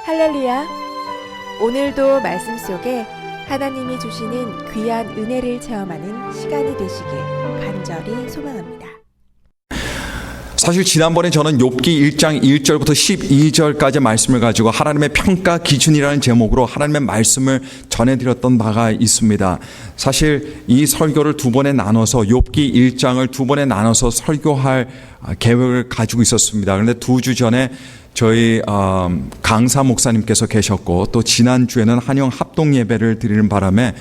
할렐루야! 오늘도 말씀 속에 하나님이 주시는 귀한 은혜를 체험하는 시간이 되시길 간절히 소망합니다. 사실 지난번에 저는 욥기 1장 1절부터 12절까지 말씀을 가지고 하나님의 평가 기준이라는 제목으로 하나님의 말씀을 전해드렸던 바가 있습니다. 사실 이 설교를 두 번에 나눠서 욥기 1장을 두 번에 나눠서 설교할 계획을 가지고 있었습니다. 그런데 두 주 전에 저희 강사 목사님께서 계셨고 또 지난주에는 한영 합동 예배를 드리는 바람에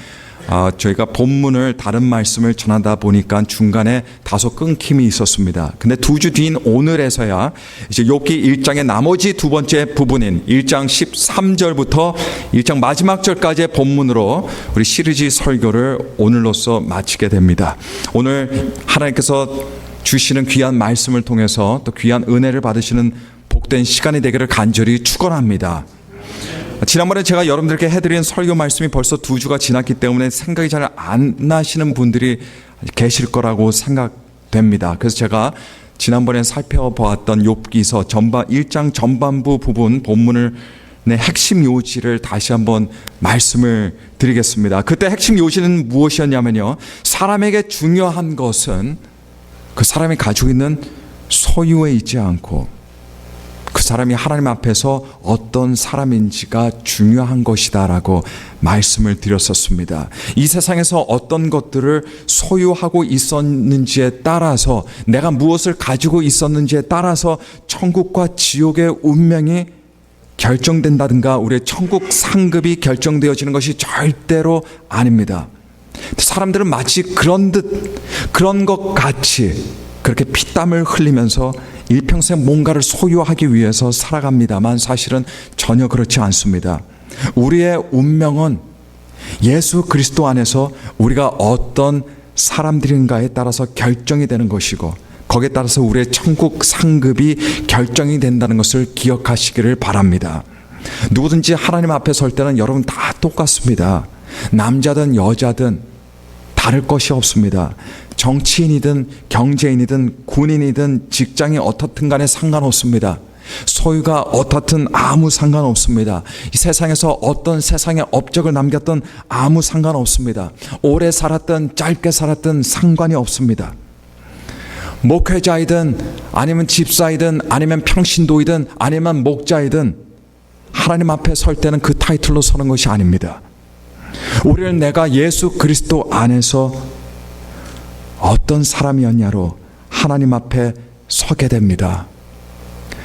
저희가 본문을 다른 말씀을 전하다 보니까 중간에 다소 끊김이 있었습니다. 근데 두 주 뒤인 오늘에서야 이제 욥기 1장의 나머지 두 번째 부분인 1장 13절부터 1장 마지막 절까지의 본문으로 우리 시리즈 설교를 오늘로써 마치게 됩니다. 오늘 하나님께서 주시는 귀한 말씀을 통해서 또 귀한 은혜를 받으시는 복된 시간이 되기를 간절히 축원합니다. 지난번에 제가 여러분들께 해드린 설교 말씀이 벌써 두 주가 지났기 때문에 생각이 잘 안 나시는 분들이 계실 거라고 생각됩니다. 그래서 제가 지난번에 살펴보았던 욥기서 1장 전반부 부분 본문의 핵심 요지를 다시 한번 말씀을 드리겠습니다. 그때 핵심 요지는 무엇이었냐면요, 사람에게 중요한 것은 그 사람이 가지고 있는 소유에 있지 않고 그 사람이 하나님 앞에서 어떤 사람인지가 중요한 것이다라고 말씀을 드렸었습니다. 이 세상에서 어떤 것들을 소유하고 있었는지에 따라서, 내가 무엇을 가지고 있었는지에 따라서 천국과 지옥의 운명이 결정된다든가 우리의 천국 상급이 결정되어지는 것이 절대로 아닙니다. 사람들은 마치 그런 것 같이 그렇게 피땀을 흘리면서 일평생 뭔가를 소유하기 위해서 살아갑니다만 사실은 전혀 그렇지 않습니다. 우리의 운명은 예수 그리스도 안에서 우리가 어떤 사람들인가에 따라서 결정이 되는 것이고 거기에 따라서 우리의 천국 상급이 결정이 된다는 것을 기억하시기를 바랍니다. 누구든지 하나님 앞에 설 때는 여러분 다 똑같습니다. 남자든 여자든 다를 것이 없습니다. 정치인이든 경제인이든 군인이든 직장이 어떻든 간에 상관없습니다. 소유가 어떻든 아무 상관없습니다. 이 세상에서 어떤 세상의 업적을 남겼든 아무 상관없습니다. 오래 살았든 짧게 살았든 상관이 없습니다. 목회자이든 아니면 집사이든 아니면 평신도이든 아니면 목자이든 하나님 앞에 설 때는 그 타이틀로 서는 것이 아닙니다. 우리는 내가 예수 그리스도 안에서 어떤 사람이었냐로 하나님 앞에 서게 됩니다.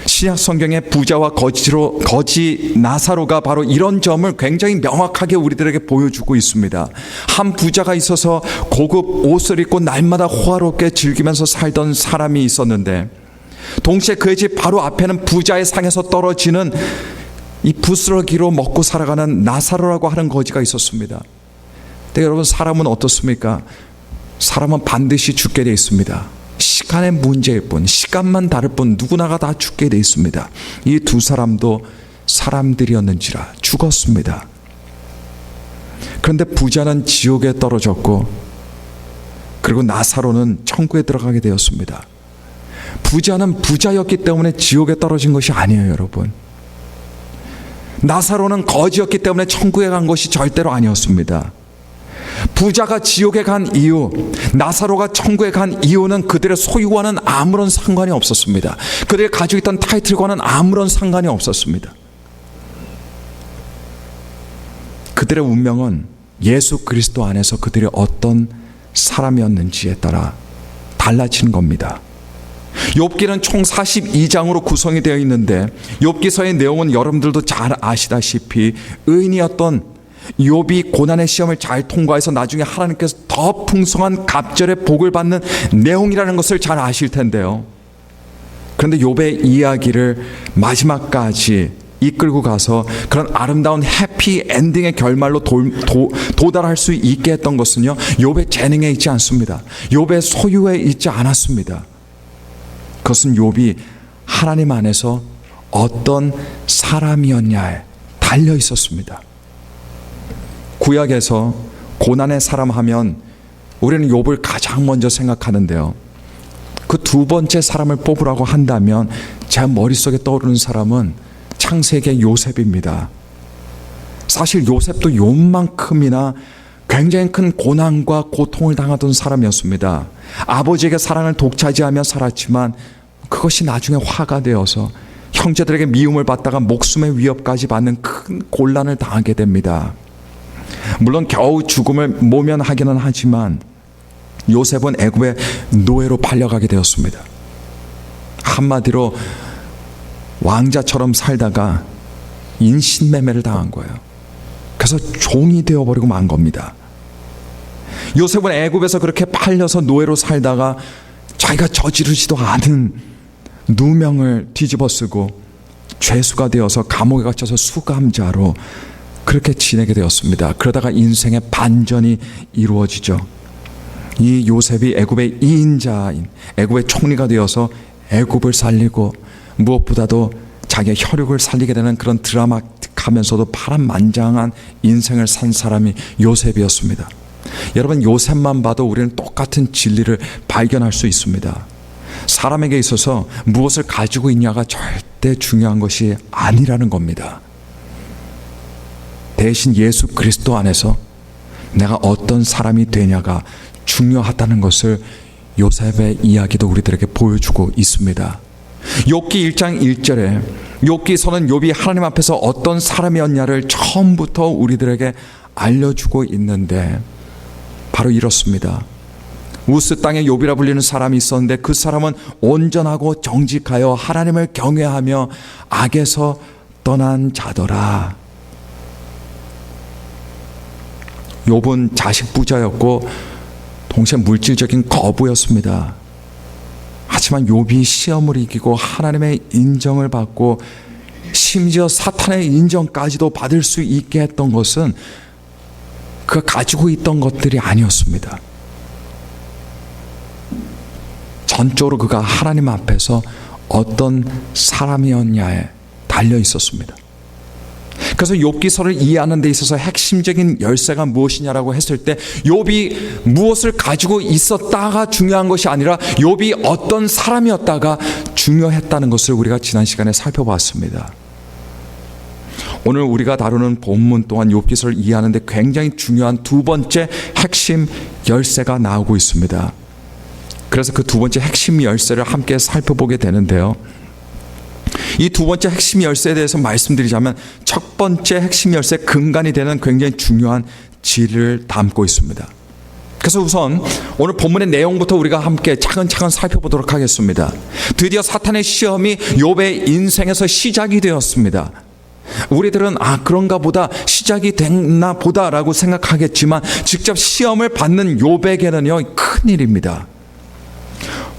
신약 성경의 부자와 거지 나사로가 바로 이런 점을 굉장히 명확하게 우리들에게 보여주고 있습니다. 한 부자가 있어서 고급 옷을 입고 날마다 호화롭게 즐기면서 살던 사람이 있었는데, 동시에 그의 집 바로 앞에는 부자의 상에서 떨어지는 이 부스러기로 먹고 살아가는 나사로라고 하는 거지가 있었습니다. 근데 여러분, 사람은 어떻습니까? 사람은 반드시 죽게 되어 있습니다. 시간의 문제일 뿐, 시간만 다를 뿐 누구나가 다 죽게 되어 있습니다. 이 두 사람도 사람들이었는지라 죽었습니다. 그런데 부자는 지옥에 떨어졌고 그리고 나사로는 천국에 들어가게 되었습니다. 부자는 부자였기 때문에 지옥에 떨어진 것이 아니에요, 여러분. 나사로는 거지였기 때문에 천국에 간 것이 절대로 아니었습니다. 부자가 지옥에 간 이유, 나사로가 천국에 간 이유는 그들의 소유와는 아무런 상관이 없었습니다. 그들이 가지고 있던 타이틀과는 아무런 상관이 없었습니다. 그들의 운명은 예수 그리스도 안에서 그들이 어떤 사람이었는지에 따라 달라진 겁니다. 욥기는 총 42장으로 구성이 되어 있는데 욥기서의 내용은 여러분들도 잘 아시다시피 의인이었던 욥이 고난의 시험을 잘 통과해서 나중에 하나님께서 더 풍성한 갑절의 복을 받는 내용이라는 것을 잘 아실 텐데요. 그런데 욥의 이야기를 마지막까지 이끌고 가서 그런 아름다운 해피 엔딩의 결말로 도달할 수 있게 했던 것은요, 욥의 재능에 있지 않습니다. 욥의 소유에 있지 않았습니다. 그것은 욥이 하나님 안에서 어떤 사람이었냐에 달려 있었습니다. 구약에서 고난의 사람 하면 우리는 욥을 가장 먼저 생각하는데요, 그 두 번째 사람을 뽑으라고 한다면 제 머릿속에 떠오르는 사람은 창세기의 요셉입니다. 사실 요셉도 요만큼이나 굉장히 큰 고난과 고통을 당하던 사람이었습니다. 아버지에게 사랑을 독차지하며 살았지만 그것이 나중에 화가 되어서 형제들에게 미움을 받다가 목숨의 위협까지 받는 큰 곤란을 당하게 됩니다. 물론 겨우 죽음을 모면하기는 하지만 요셉은 애굽의 노예로 팔려가게 되었습니다. 한마디로 왕자처럼 살다가 인신매매를 당한 거예요. 그래서 종이 되어버리고 만 겁니다. 요셉은 애굽에서 그렇게 팔려서 노예로 살다가 자기가 저지르지도 않은 누명을 뒤집어쓰고 죄수가 되어서 감옥에 갇혀서 수감자로 그렇게 지내게 되었습니다. 그러다가 인생의 반전이 이루어지죠. 이 요셉이 애굽의 2인자인 애굽의 총리가 되어서 애굽을 살리고 무엇보다도 자기의 혈육을 살리게 되는 그런 드라마틱하면서도 파란만장한 인생을 산 사람이 요셉이었습니다. 여러분, 요셉만 봐도 우리는 똑같은 진리를 발견할 수 있습니다. 사람에게 있어서 무엇을 가지고 있냐가 절대 중요한 것이 아니라는 겁니다. 대신 예수 그리스도 안에서 내가 어떤 사람이 되냐가 중요하다는 것을 요셉의 이야기도 우리들에게 보여주고 있습니다. 욥기 1장 1절에 욥기서는 욥이 하나님 앞에서 어떤 사람이었냐를 처음부터 우리들에게 알려주고 있는데 바로 이렇습니다. 우스 땅에 욥이라 불리는 사람이 있었는데 그 사람은 온전하고 정직하여 하나님을 경외하며 악에서 떠난 자더라. 욥은 자식 부자였고 동시에 물질적인 거부였습니다. 하지만 욥이 시험을 이기고 하나님의 인정을 받고 심지어 사탄의 인정까지도 받을 수 있게 했던 것은 그가 가지고 있던 것들이 아니었습니다. 전적으로 그가 하나님 앞에서 어떤 사람이었냐에 달려 있었습니다. 그래서 욥기서를 이해하는 데 있어서 핵심적인 열쇠가 무엇이냐라고 했을 때 욥이 무엇을 가지고 있었다가 중요한 것이 아니라 욥이 어떤 사람이었다가 중요했다는 것을 우리가 지난 시간에 살펴봤습니다. 오늘 우리가 다루는 본문 또한 욥기서를 이해하는 데 굉장히 중요한 두 번째 핵심 열쇠가 나오고 있습니다. 그래서 그 두 번째 핵심 열쇠를 함께 살펴보게 되는데요. 이 두 번째 핵심 열쇠에 대해서 말씀드리자면 첫 번째 핵심 열쇠 근간이 되는 굉장히 중요한 진리를 담고 있습니다. 그래서 우선 오늘 본문의 내용부터 우리가 함께 차근차근 살펴보도록 하겠습니다. 드디어 사탄의 시험이 욥의 인생에서 시작이 되었습니다. 우리들은 그런가 보다 시작이 됐나 보다라고 생각하겠지만 직접 시험을 받는 욥에게는요 큰일입니다.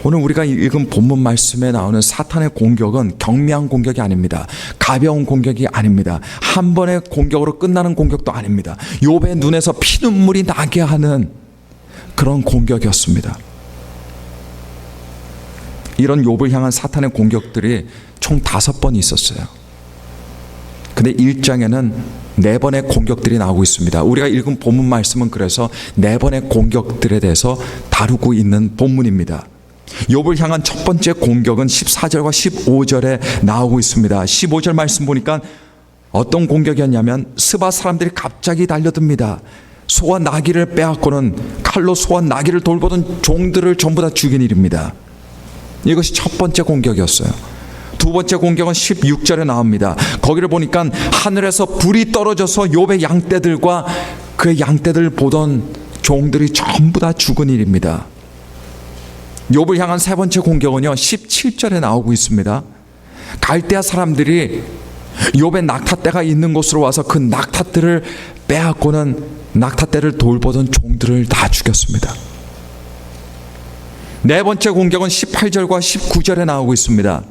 오늘 우리가 읽은 본문 말씀에 나오는 사탄의 공격은 경미한 공격이 아닙니다. 가벼운 공격이 아닙니다. 한 번의 공격으로 끝나는 공격도 아닙니다. 욥의 눈에서 피눈물이 나게 하는 그런 공격이었습니다. 이런 욥을 향한 사탄의 공격들이 총 5번 있었어요. 근데 1장에는 4번의 공격들이 나오고 있습니다. 우리가 읽은 본문 말씀은 그래서 4번의 공격들에 대해서 다루고 있는 본문입니다. 욥을 향한 첫 번째 공격은 14절과 15절에 나오고 있습니다. 15절 말씀 보니까 어떤 공격이었냐면 스바 사람들이 갑자기 달려듭니다. 소와 나귀를 빼앗고는 칼로 소와 나귀를 돌보던 종들을 전부 다 죽인 일입니다. 이것이 첫 번째 공격이었어요. 두 번째 공격은 16절에 나옵니다. 거기를 보니까 하늘에서 불이 떨어져서 욥의 양떼들과 그의 양떼들 보던 종들이 전부 다 죽은 일입니다. 욥을 향한 세 번째 공격은요 17절에 나오고 있습니다. 갈대아 사람들이 욥의 낙타떼가 있는 곳으로 와서 그 낙타떼를 빼앗고는 낙타떼를 돌보던 종들을 다 죽였습니다. 네 번째 공격은 18절과 19절에 나오고 있습니다.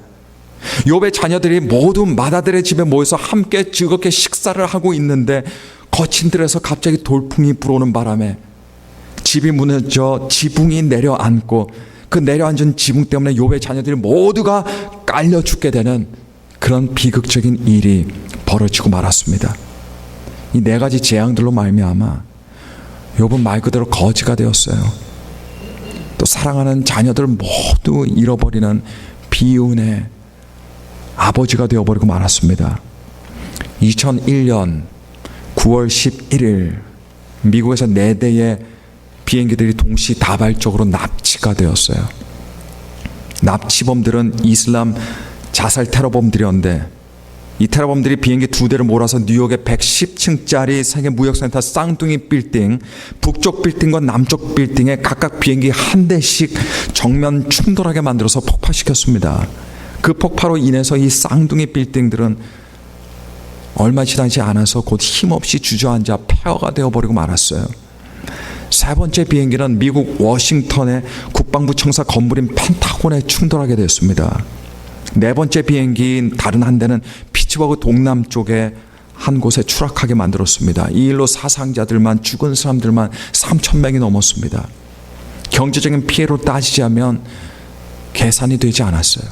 욥의 자녀들이 모두 마다들의 집에 모여서 함께 즐겁게 식사를 하고 있는데 거친 들에서 갑자기 돌풍이 불어오는 바람에 집이 무너져 지붕이 내려앉고 그 내려앉은 지붕 때문에 욥의 자녀들이 모두가 깔려 죽게 되는 그런 비극적인 일이 벌어지고 말았습니다. 이 4가지 재앙들로 말미암아 욥은 말 그대로 거지가 되었어요. 또 사랑하는 자녀들 모두 잃어버리는 비운의 아버지가 되어버리고 말았습니다. 2001년 9월 11일 미국에서 4대의 비행기들이 동시다발적으로 납치가 되었어요. 납치범들은 이슬람 자살 테러범들이었는데 이 테러범들이 비행기 2대를 몰아서 뉴욕의 110층짜리 세계 무역센터 쌍둥이 빌딩, 북쪽 빌딩과 남쪽 빌딩에 각각 비행기 한 대씩 정면 충돌하게 만들어서 폭파시켰습니다. 그 폭파로 인해서 이 쌍둥이 빌딩들은 얼마 지나지 않아서 곧 힘없이 주저앉아 폐허가 되어버리고 말았어요. 세 번째 비행기는 미국 워싱턴의 국방부 청사 건물인 펜타곤에 충돌하게 됐습니다. 네 번째 비행기인 다른 한 대는 피츠버그 동남쪽에 한 곳에 추락하게 만들었습니다. 이 일로 사상자들만, 죽은 사람들만 3,000명이 넘었습니다. 경제적인 피해로 따지자면 계산이 되지 않았어요.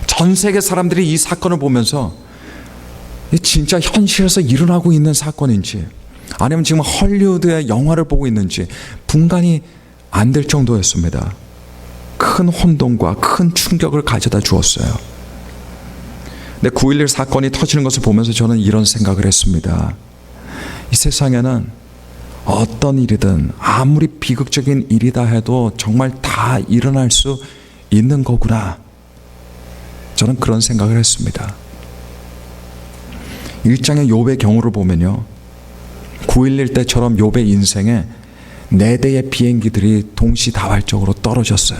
전 세계 사람들이 이 사건을 보면서 진짜 현실에서 일어나고 있는 사건인지 아니면 지금 헐리우드의 영화를 보고 있는지 분간이 안 될 정도였습니다. 큰 혼동과 큰 충격을 가져다 주었어요. 근데 9.11 사건이 터지는 것을 보면서 저는 이런 생각을 했습니다. 이 세상에는 어떤 일이든 아무리 비극적인 일이다 해도 정말 다 일어날 수 있는 거구나. 저는 그런 생각을 했습니다. 1장의 욥의 경우를 보면요, 9.11 때처럼 욥의 인생에 4대의 비행기들이 동시다발적으로 떨어졌어요.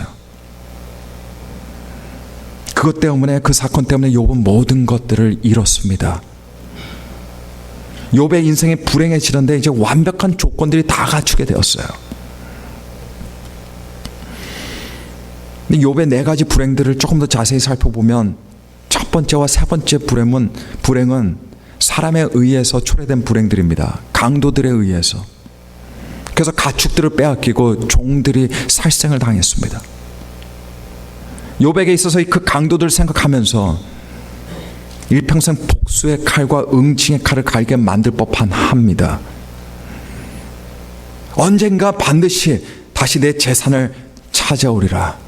그것 때문에, 그 사건 때문에 욥은 모든 것들을 잃었습니다. 욥의 인생이 불행해지는데 이제 완벽한 조건들이 다 갖추게 되었어요. 근데 욥의 4가지 불행들을 조금 더 자세히 살펴보면 첫 번째와 세 번째 불행은 사람에 의해서 초래된 불행들입니다. 강도들에 의해서. 그래서 가축들을 빼앗기고 종들이 살생을 당했습니다. 욥에게 있어서 그 강도들 생각하면서 일평생 복수의 칼과 응징의 칼을 갈게 만들 법한 합니다. 언젠가 반드시 다시 내 재산을 찾아오리라.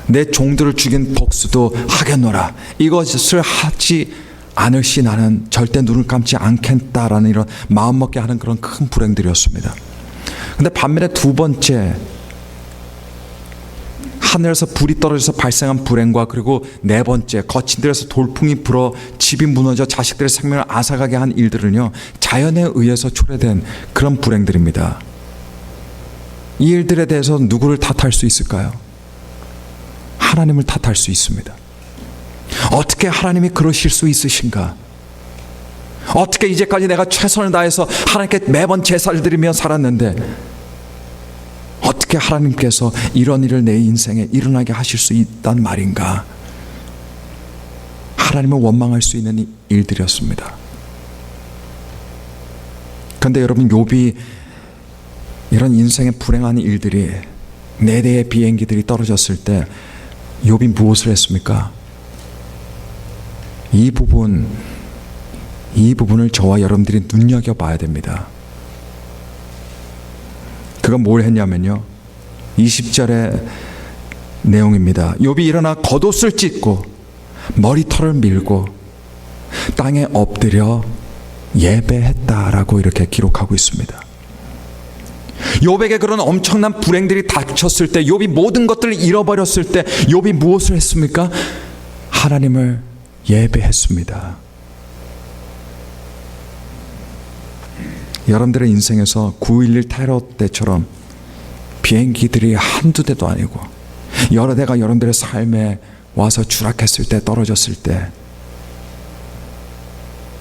내 종들을 죽인 복수도 하겠노라. 이것을 하지 않을 시 나는 절대 눈을 감지 않겠다라는 이런 마음먹게 하는 그런 큰 불행들이었습니다. 근데 반면에 두 번째, 하늘에서 불이 떨어져서 발생한 불행과, 그리고 네 번째, 거친 들에서 돌풍이 불어 집이 무너져 자식들의 생명을 앗아가게 한 일들은요, 자연에 의해서 초래된 그런 불행들입니다. 이 일들에 대해서 누구를 탓할 수 있을까요? 하나님을 탓할 수 있습니다. 어떻게 하나님이 그러실 수 있으신가? 어떻게 이제까지 내가 최선을 다해서 하나님께 매번 제사를 드리며 살았는데 어떻게 하나님께서 이런 일을 내 인생에 일어나게 하실 수 있단 말인가? 하나님을 원망할 수 있는 일들이었습니다. 그런데 여러분, 욥이 이런 인생의 불행한 일들이, 4대의 비행기들이 떨어졌을 때 욥이 무엇을 했습니까? 이 부분을 저와 여러분들이 눈여겨봐야 됩니다. 그가 뭘 했냐면요, 20절의 내용입니다. 욥이 일어나 겉옷을 찢고 머리털을 밀고 땅에 엎드려 예배했다라고 이렇게 기록하고 있습니다. 욥에게 그런 엄청난 불행들이 닥쳤을 때, 욥이 모든 것들을 잃어버렸을 때 욥이 무엇을 했습니까? 하나님을 예배했습니다. 여러분들의 인생에서 9.11 테러 때처럼 비행기들이 한두 대도 아니고 여러 대가 여러분들의 삶에 와서 추락했을 때, 떨어졌을 때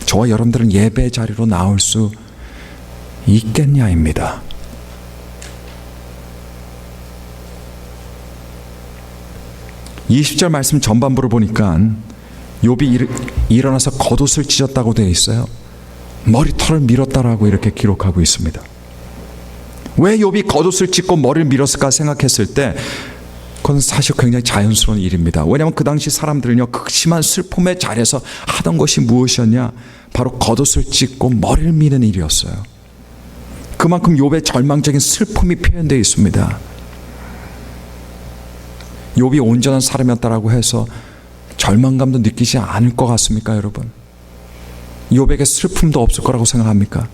저와 여러분들은 예배 자리로 나올 수 있겠냐입니다. 이 20절 말씀 전반부를 보니까 욥이 일어나서 겉옷을 찢었다고 되어 있어요. 머리털을 밀었다라고 이렇게 기록하고 있습니다. 왜 욥이 겉옷을 찢고 머리를 밀었을까 생각했을 때 그건 사실 굉장히 자연스러운 일입니다. 왜냐하면 그 당시 사람들은요, 극심한 슬픔의 자리에서 하던 것이 무엇이었냐? 바로 겉옷을 찢고 머리를 미는 일이었어요. 그만큼 욥의 절망적인 슬픔이 표현되어 있습니다. 욥이 온전한 사람이었다라고 해서 절망감도 느끼지 않을 것 같습니까, 여러분? 욥에게 슬픔도 없을 거라고 생각합니까?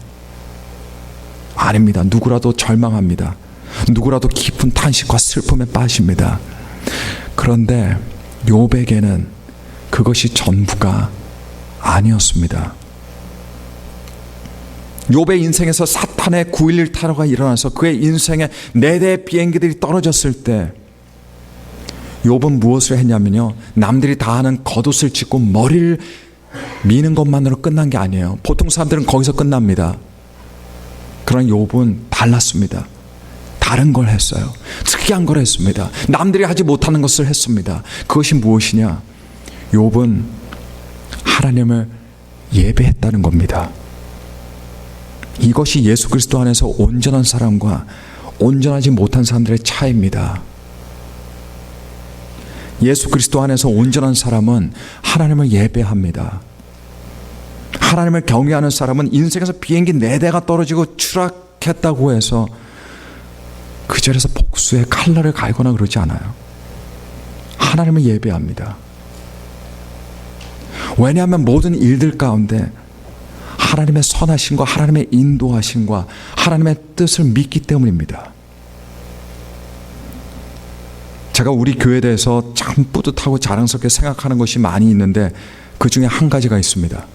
아닙니다. 누구라도 절망합니다. 누구라도 깊은 탄식과 슬픔에 빠집니다. 그런데 욥에게는 그것이 전부가 아니었습니다. 욥의 인생에서 사탄의 9.11 테러가 일어나서 그의 인생에 4대의 비행기들이 떨어졌을 때 욥은 무엇을 했냐면요, 남들이 다 하는 겉옷을 찢고 머리를 미는 것만으로 끝난 게 아니에요. 보통 사람들은 거기서 끝납니다. 그러나 욥은 달랐습니다. 다른 걸 했어요. 특이한 걸 했습니다. 남들이 하지 못하는 것을 했습니다. 그것이 무엇이냐? 욥은 하나님을 예배했다는 겁니다. 이것이 예수 그리스도 안에서 온전한 사람과 온전하지 못한 사람들의 차이입니다. 예수 그리스도 안에서 온전한 사람은 하나님을 예배합니다. 하나님을 경외하는 사람은 인생에서 비행기 4대가 떨어지고 추락했다고 해서 그 자리에서 복수의 칼날을 갈거나 그러지 않아요. 하나님을 예배합니다. 왜냐하면 모든 일들 가운데 하나님의 선하심과 하나님의 인도하심과 하나님의 뜻을 믿기 때문입니다. 제가 우리 교회에 대해서 참 뿌듯하고 자랑스럽게 생각하는 것이 많이 있는데 그 중에 한 가지가 있습니다.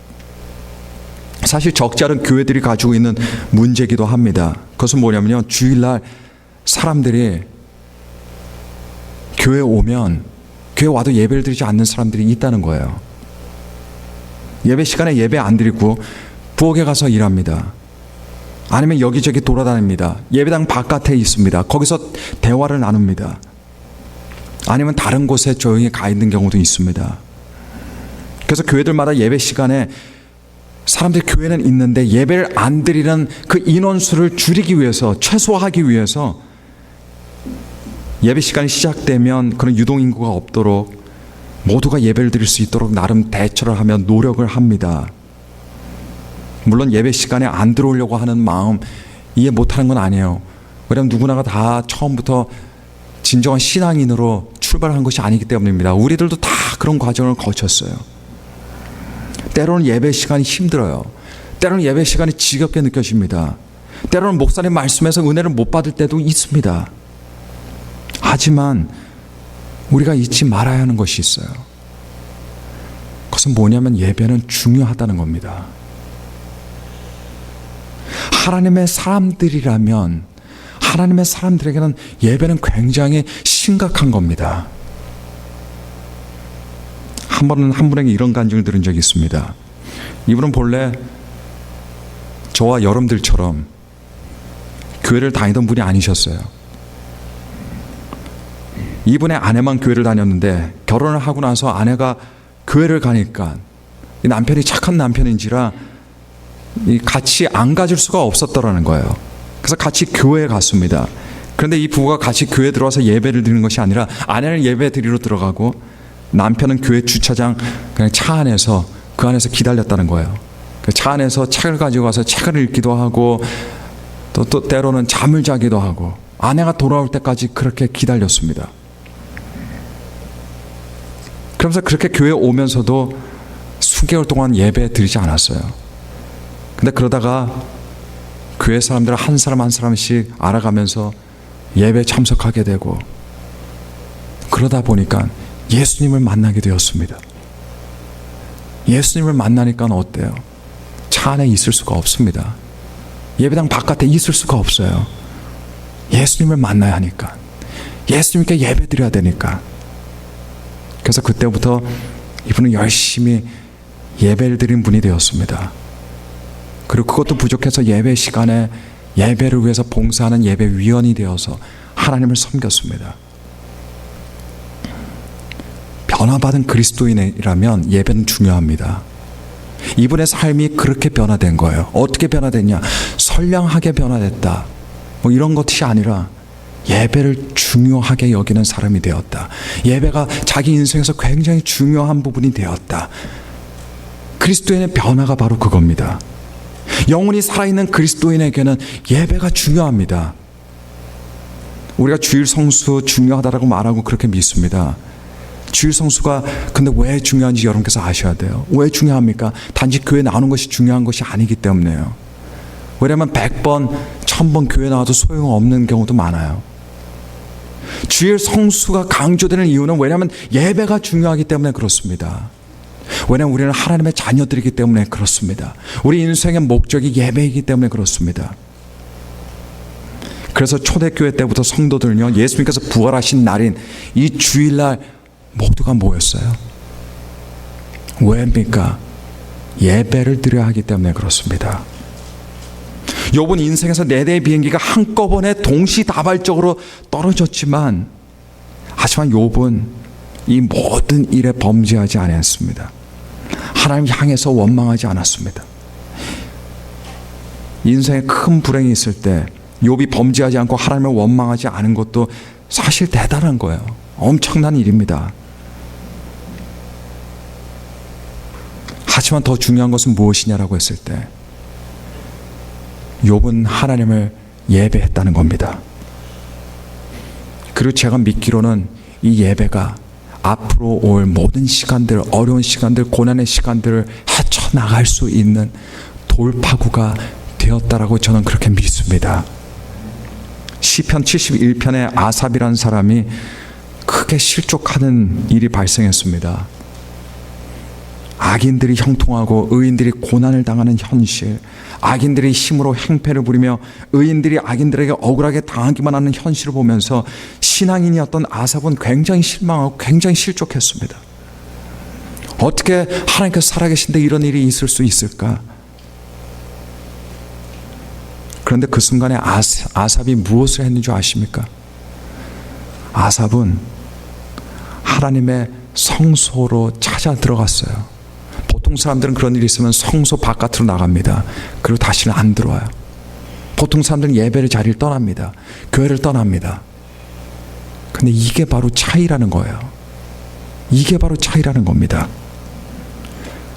사실 적지 않은 교회들이 가지고 있는 문제이기도 합니다. 그것은 뭐냐면요, 주일날 사람들이 교회에 오면 교회 와도 예배를 드리지 않는 사람들이 있다는 거예요. 예배 시간에 예배 안 드리고 부엌에 가서 일합니다. 아니면 여기저기 돌아다닙니다. 예배당 바깥에 있습니다. 거기서 대화를 나눕니다. 아니면 다른 곳에 조용히 가 있는 경우도 있습니다. 그래서 교회들마다 예배 시간에 사람들이 교회는 있는데 예배를 안 드리는 그 인원수를 줄이기 위해서, 최소화하기 위해서 예배 시간이 시작되면 그런 유동인구가 없도록 모두가 예배를 드릴 수 있도록 나름 대처를 하며 노력을 합니다. 물론 예배 시간에 안 들어오려고 하는 마음 이해 못하는 건 아니에요. 왜냐하면 누구나가 다 처음부터 진정한 신앙인으로 출발한 것이 아니기 때문입니다. 우리들도 다 그런 과정을 거쳤어요. 때로는 예배 시간이 힘들어요. 때로는 예배 시간이 지겹게 느껴집니다. 때로는 목사님 말씀에서 은혜를 못 받을 때도 있습니다. 하지만 우리가 잊지 말아야 하는 것이 있어요. 그것은 뭐냐면 예배는 중요하다는 겁니다. 하나님의 사람들이라면 하나님의 사람들에게는 예배는 굉장히 심각한 겁니다. 한 번은 한 분에게 이런 간증을 들은 적이 있습니다. 이분은 본래 저와 여러분들처럼 교회를 다니던 분이 아니셨어요. 이분의 아내만 교회를 다녔는데 결혼을 하고 나서 아내가 교회를 가니까 이 남편이 착한 남편인지라 같이 안 가줄 수가 없었더라는 거예요. 그래서 같이 교회에 갔습니다. 그런데 이 부부가 같이 교회에 들어와서 예배를 드리는 것이 아니라 아내는 예배 드리러 들어가고 남편은 교회 주차장 그냥 차 안에서 그 안에서 기다렸다는 거예요. 그 차 안에서 책을 가지고 와서 책을 읽기도 하고 또 때로는 잠을 자기도 하고 아내가 돌아올 때까지 그렇게 기다렸습니다. 그러면서 그렇게 교회에 오면서도 수개월 동안 예배 드리지 않았어요. 근데 그러다가 교회 사람들 한 사람 한 사람씩 알아가면서 예배에 참석하게 되고 그러다 보니까 예수님을 만나게 되었습니다. 예수님을 만나니까 어때요? 차 안에 있을 수가 없습니다. 예배당 바깥에 있을 수가 없어요. 예수님을 만나야 하니까. 예수님께 예배 드려야 되니까. 그래서 그때부터 이분은 열심히 예배를 드린 분이 되었습니다. 그리고 그것도 부족해서 예배 시간에 예배를 위해서 봉사하는 예배위원이 되어서 하나님을 섬겼습니다. 변화받은 그리스도인이라면 예배는 중요합니다. 이분의 삶이 그렇게 변화된 거예요. 어떻게 변화됐냐? 선량하게 변화됐다. 뭐 이런 것이 아니라 예배를 중요하게 여기는 사람이 되었다. 예배가 자기 인생에서 굉장히 중요한 부분이 되었다. 그리스도인의 변화가 바로 그겁니다. 영혼이 살아있는 그리스도인에게는 예배가 중요합니다. 우리가 주일 성수 중요하다라고 말하고 그렇게 믿습니다. 주일 성수가 근데 왜 중요한지 여러분께서 아셔야 돼요. 왜 중요합니까? 단지 교회 나오는 것이 중요한 것이 아니기 때문에요. 왜냐하면 100번, 1000번 교회 나와도 소용없는 경우도 많아요. 주일 성수가 강조되는 이유는 왜냐하면 예배가 중요하기 때문에 그렇습니다. 왜냐하면 우리는 하나님의 자녀들이기 때문에 그렇습니다. 우리 인생의 목적이 예배이기 때문에 그렇습니다. 그래서 초대교회 때부터 성도들은요, 예수님께서 부활하신 날인 이 주일날 모두가 모였어요. 왜입니까? 예배를 드려야 하기 때문에 그렇습니다. 욥은 인생에서 4대의 비행기가 한꺼번에 동시다발적으로 떨어졌지만, 하지만 욥은 이 모든 일에 범죄하지 않았습니다. 하나님 향해서 원망하지 않았습니다. 인생에 큰 불행이 있을 때 욥이 범죄하지 않고 하나님을 원망하지 않은 것도 사실 대단한 거예요. 엄청난 일입니다. 하지만 더 중요한 것은 무엇이냐라고 했을 때 욥은 하나님을 예배했다는 겁니다. 그리고 제가 믿기로는 이 예배가 앞으로 올 모든 시간들, 어려운 시간들, 고난의 시간들을 헤쳐나갈 수 있는 돌파구가 되었다라고 저는 그렇게 믿습니다. 시편 71편에 아삽이라는 사람이 크게 실족하는 일이 발생했습니다. 악인들이 형통하고 의인들이 고난을 당하는 현실, 악인들이 힘으로 행패를 부리며 의인들이 악인들에게 억울하게 당하기만 하는 현실을 보면서 신앙인이었던 아삽은 굉장히 실망하고 굉장히 실족했습니다. 어떻게 하나님께서 살아계신데 이런 일이 있을 수 있을까? 그런데 그 순간에 아삽이 무엇을 했는지 아십니까? 아삽은 하나님의 성소로 찾아 들어갔어요. 보통 사람들은 그런 일이 있으면 성소 바깥으로 나갑니다. 그리고 다시는 안 들어와요. 보통 사람들은 예배를 자리를 떠납니다. 교회를 떠납니다. 근데 이게 바로 차이라는 거예요. 이게 바로 차이라는 겁니다.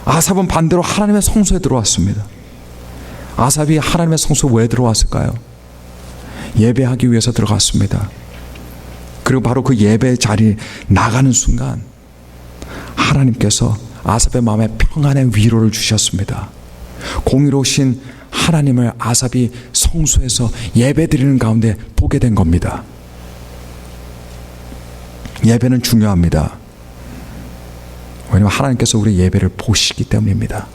아삽은 반대로 하나님의 성소에 들어왔습니다. 아삽이 하나님의 성소에 왜 들어왔을까요? 예배하기 위해서 들어갔습니다. 그리고 바로 그 예배 자리에 나가는 순간 하나님께서 아삽의 마음에 평안의 위로를 주셨습니다. 공의로우신 하나님을 아삽이 성소에서 예배드리는 가운데 보게 된 겁니다. 예배는 중요합니다. 왜냐하면 하나님께서 우리 예배를 보시기 때문입니다.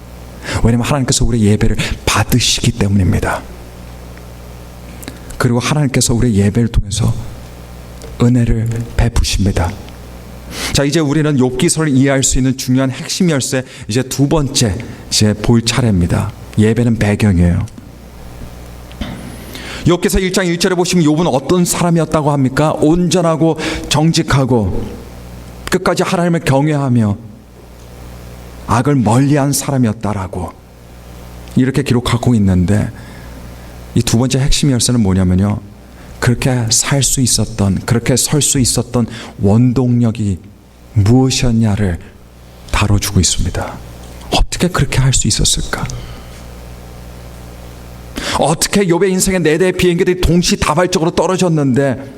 왜냐하면 하나님께서 우리 예배를 받으시기 때문입니다. 그리고 하나님께서 우리 예배를 통해서 은혜를 베푸십니다. 자, 이제 우리는 욥기서를 이해할 수 있는 중요한 핵심 열쇠, 이제 두 번째 이제 볼 차례입니다. 예배는 배경이에요. 욥기서 1장 1절에 보시면 욥은 어떤 사람이었다고 합니까? 온전하고 정직하고 끝까지 하나님을 경외하며 악을 멀리한 사람이었다라고 이렇게 기록하고 있는데, 이 두 번째 핵심 열쇠는 뭐냐면요, 그렇게 살 수 있었던, 그렇게 설 수 있었던 원동력이 무엇이었냐를 다뤄주고 있습니다. 어떻게 그렇게 할 수 있었을까? 어떻게 욥의 인생의 4대의 비행기들이 동시다발적으로 떨어졌는데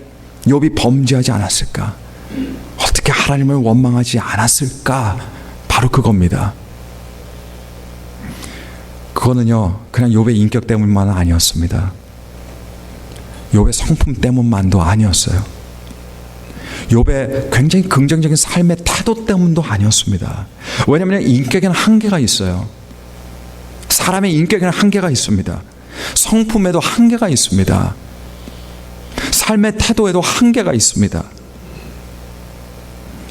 욥이 범죄하지 않았을까? 어떻게 하나님을 원망하지 않았을까? 바로 그겁니다. 그거는요, 그냥 욥의 인격 때문만 아니었습니다. 욥의 성품 때문만도 아니었어요. 욥의 굉장히 긍정적인 삶의 태도 때문도 아니었습니다. 왜냐하면 인격에는 한계가 있어요. 사람의 인격에는 한계가 있습니다. 성품에도 한계가 있습니다. 삶의 태도에도 한계가 있습니다.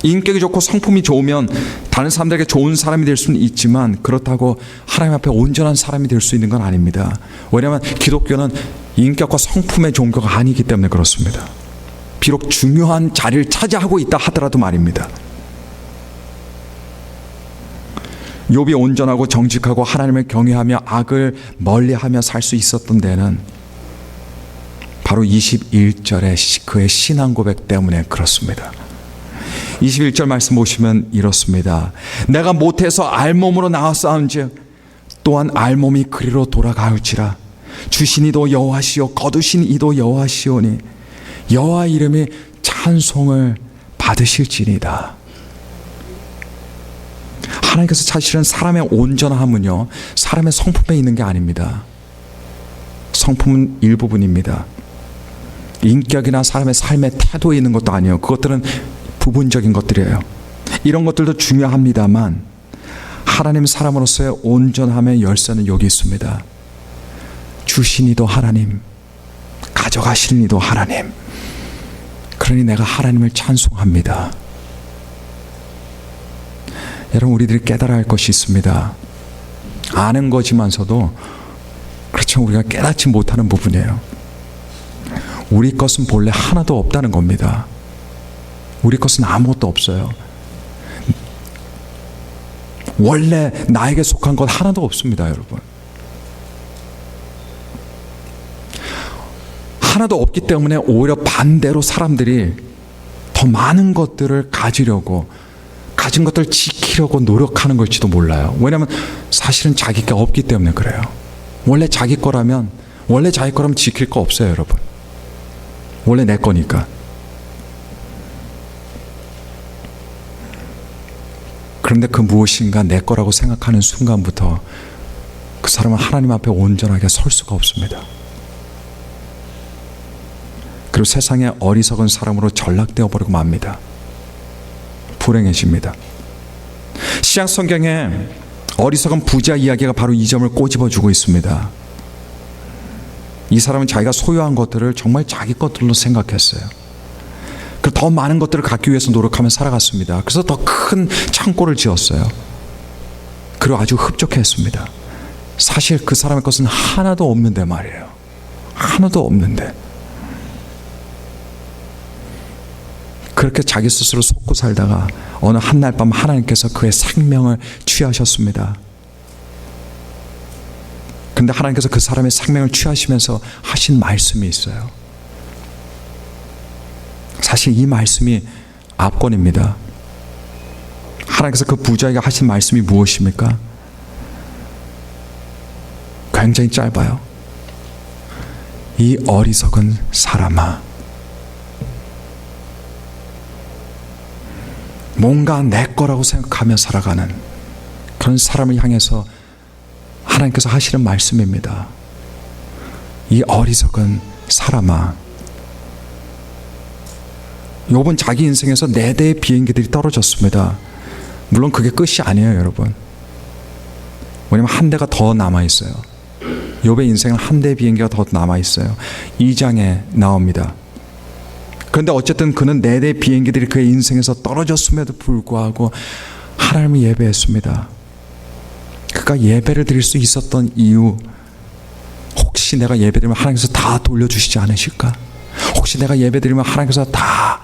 인격이 좋고 성품이 좋으면 다른 사람들에게 좋은 사람이 될 수는 있지만 그렇다고 하나님 앞에 온전한 사람이 될 수 있는 건 아닙니다. 왜냐하면 기독교는 인격과 성품의 종교가 아니기 때문에 그렇습니다. 비록 중요한 자리를 차지하고 있다 하더라도 말입니다. 욥이 온전하고 정직하고 하나님을 경외하며 악을 멀리하며 살 수 있었던 데는 바로 21절의 그의 신앙 고백 때문에 그렇습니다. 21절 말씀 보시면 이렇습니다. 내가 모태에서 알몸으로 나왔사온즉 또한 알몸이 그리로 돌아가올지라. 주신 이도 여호와시요 거두신 이도 여호와시오니 여호와 이름이 찬송을 받으실지니이다. 하나님께서 사실은 사람의 온전함은요, 사람의 성품에 있는 게 아닙니다. 성품은 일부분입니다. 인격이나 사람의 삶의 태도에 있는 것도 아니에요. 그것들은 부분적인 것들이에요. 이런 것들도 중요합니다만 하나님 사람으로서의 온전함의 열쇠는 여기 있습니다. 주신 이도 하나님, 가져가시는 이도 하나님. 그러니 내가 하나님을 찬송합니다. 여러분, 우리들이 깨달아야 할 것이 있습니다. 아는 거지만서도 그렇죠, 우리가 깨닫지 못하는 부분이에요. 우리 것은 본래 하나도 없다는 겁니다. 우리 것은 아무것도 없어요. 원래 나에게 속한 것 하나도 없습니다, 여러분. 하나도 없기 때문에 오히려 반대로 사람들이 더 많은 것들을 가지려고, 가진 것들을 지키려고 노력하는 걸지도 몰라요. 왜냐하면 사실은 자기 게 없기 때문에 그래요. 원래 자기 거라면 지킬 거 없어요, 여러분. 원래 내 거니까. 그런데 그 무엇인가 내 거라고 생각하는 순간부터 그 사람은 하나님 앞에 온전하게 설 수가 없습니다. 그리고 세상의 어리석은 사람으로 전락되어 버리고 맙니다. 불행해집니다. 신약 성경에 어리석은 부자 이야기가 바로 이 점을 꼬집어주고 있습니다. 이 사람은 자기가 소유한 것들을 정말 자기 것들로 생각했어요. 그리고 더 많은 것들을 갖기 위해서 노력하며 살아갔습니다. 그래서 더 큰 창고를 지었어요. 그리고 아주 흡족했습니다. 사실 그 사람의 것은 하나도 없는데 말이에요. 하나도 없는데. 그렇게 자기 스스로 속고 살다가 어느 한날 밤 하나님께서 그의 생명을 취하셨습니다. 근데 하나님께서 그 사람의 생명을 취하시면서 하신 말씀이 있어요. 사실 이 말씀이 압권입니다. 하나님께서 그 부자에게 하신 말씀이 무엇입니까? 굉장히 짧아요. 이 어리석은 사람아, 뭔가 내 거라고 생각하며 살아가는 그런 사람을 향해서 하나님께서 하시는 말씀입니다. 이 어리석은 사람아. 욥은 자기 인생에서 4대의 비행기들이 떨어졌습니다. 물론 그게 끝이 아니에요, 여러분. 왜냐면 한 대가 더 남아있어요. 욥의 인생은 한 대의 비행기가 더 남아있어요. 2장에 나옵니다. 그런데 어쨌든 그는 4대의 비행기들이 그의 인생에서 떨어졌음에도 불구하고 하나님을 예배했습니다. 그가 예배를 드릴 수 있었던 이유, 혹시 내가 예배드리면 하나님께서 다 돌려주시지 않으실까? 혹시 내가 예배드리면 하나님께서 다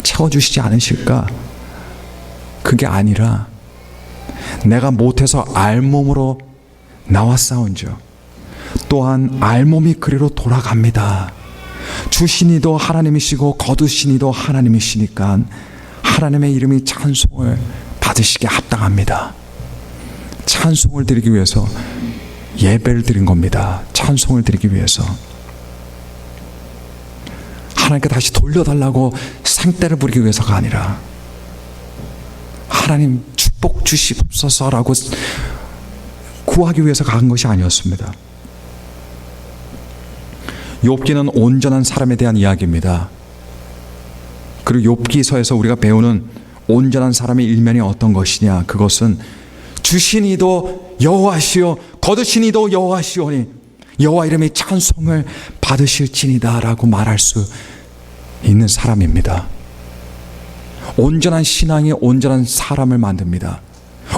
채워주시지 않으실까? 그게 아니라 내가 못해서 알몸으로 나왔사온즉 또한 알몸이 그리로 돌아갑니다. 주신 이도 하나님이시고 거두신 이도 하나님이시니까 하나님의 이름이 찬송을 받으시기에 합당합니다. 찬송을 드리기 위해서 예배를 드린 겁니다. 찬송을 드리기 위해서. 하나님께 다시 돌려달라고 생떼를 부리기 위해서가 아니라 하나님 축복 주시옵소서라고 구하기 위해서 간 것이 아니었습니다. 욥기는 온전한 사람에 대한 이야기입니다. 그리고 욥기서에서 우리가 배우는 온전한 사람의 일면이 어떤 것이냐, 그것은 주신 이도 여호와시요 거두신 이도 여호와시오니 여호와 이름의 찬송을 받으실지니다 라고 말할 수 있는 사람입니다. 온전한 신앙이 온전한 사람을 만듭니다.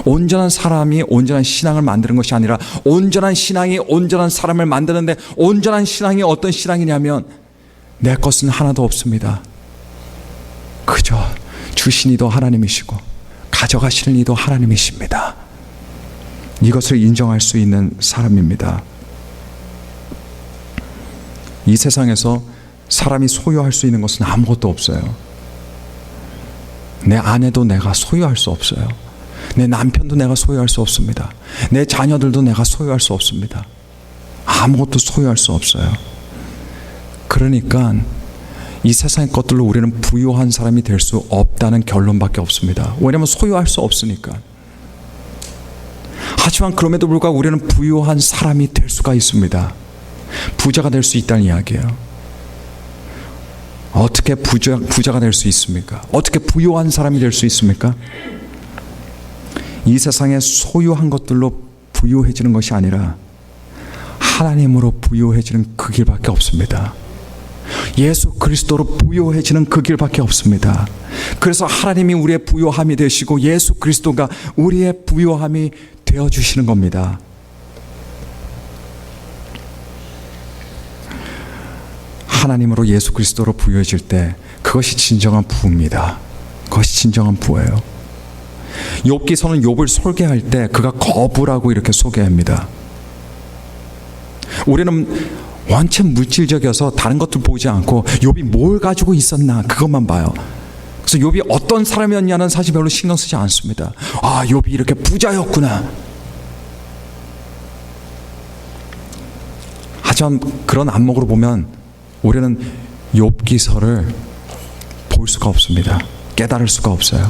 온전한 사람이 온전한 신앙을 만드는 것이 아니라 온전한 신앙이 온전한 사람을 만드는데, 온전한 신앙이 어떤 신앙이냐면 내 것은 하나도 없습니다. 그저 주신 이도 하나님이시고 가져가시는 이도 하나님이십니다. 이것을 인정할 수 있는 사람입니다. 이 세상에서 사람이 소유할 수 있는 것은 아무것도 없어요. 내 아내도 내가 소유할 수 없어요. 내 남편도 내가 소유할 수 없습니다. 내 자녀들도 내가 소유할 수 없습니다. 아무것도 소유할 수 없어요. 그러니까 이 세상의 것들로 우리는 부유한 사람이 될 수 없다는 결론밖에 없습니다. 왜냐하면 소유할 수 없으니까. 하지만 그럼에도 불구하고 우리는 부유한 사람이 될 수가 있습니다. 부자가 될 수 있다는 이야기예요. 어떻게 부자가 될 수 있습니까? 어떻게 부유한 사람이 될 수 있습니까? 이 세상에 소유한 것들로 부유해지는 것이 아니라 하나님으로 부유해지는 그 길밖에 없습니다. 예수 그리스도로 부유해지는 그 길밖에 없습니다. 그래서 하나님이 우리의 부유함이 되시고 예수 그리스도가 우리의 부유함이 되어주시는 겁니다. 하나님으로 예수 그리스도로 부유해질 때 그것이 진정한 부입니다. 그것이 진정한 부예요. 욥기서는 욥을 소개할 때 그가 거부라고 이렇게 소개합니다. 우리는 원체 물질적이어서 다른 것들 보지 않고 욥이 뭘 가지고 있었나 그것만 봐요. 그래서 욥이 어떤 사람이었냐는 사실 별로 신경 쓰지 않습니다. 아, 욥이 이렇게 부자였구나. 하지만 그런 안목으로 보면 우리는 욥기서를 볼 수가 없습니다. 깨달을 수가 없어요.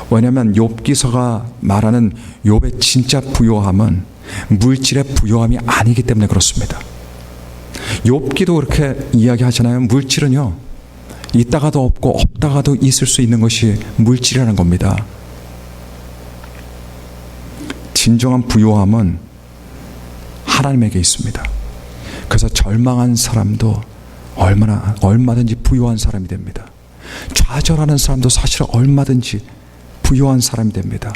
왜냐하면 욥기서가 말하는 욥의 진짜 부요함은 물질의 부요함이 아니기 때문에 그렇습니다. 욥기도 그렇게 이야기하잖아요. 물질은요, 있다가도 없고 없다가도 있을 수 있는 것이 물질이라는 겁니다. 진정한 부요함은 하나님에게 있습니다. 그래서 절망한 사람도 얼마든지 부유한 사람이 됩니다. 좌절하는 사람도 사실 얼마든지 부유한 사람이 됩니다.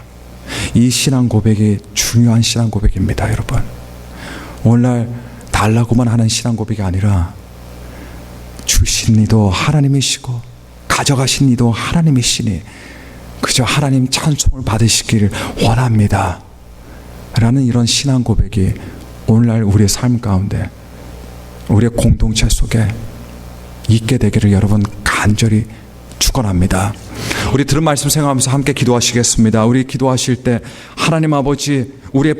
이 신앙 고백이 중요한 신앙 고백입니다, 여러분. 오늘날 달라고만 하는 신앙 고백이 아니라 주신 이도 하나님이시고 가져가신 이도 하나님이시니 그저 하나님 찬송을 받으시기를 원합니다 라는 이런 신앙 고백이 오늘날 우리의 삶 가운데, 우리의 공동체 속에 있게 되기를 여러분 간절히 축원합니다. 우리 들은 말씀 생각하면서 함께 기도하시겠습니다. 우리 기도하실 때 하나님 아버지, 우리의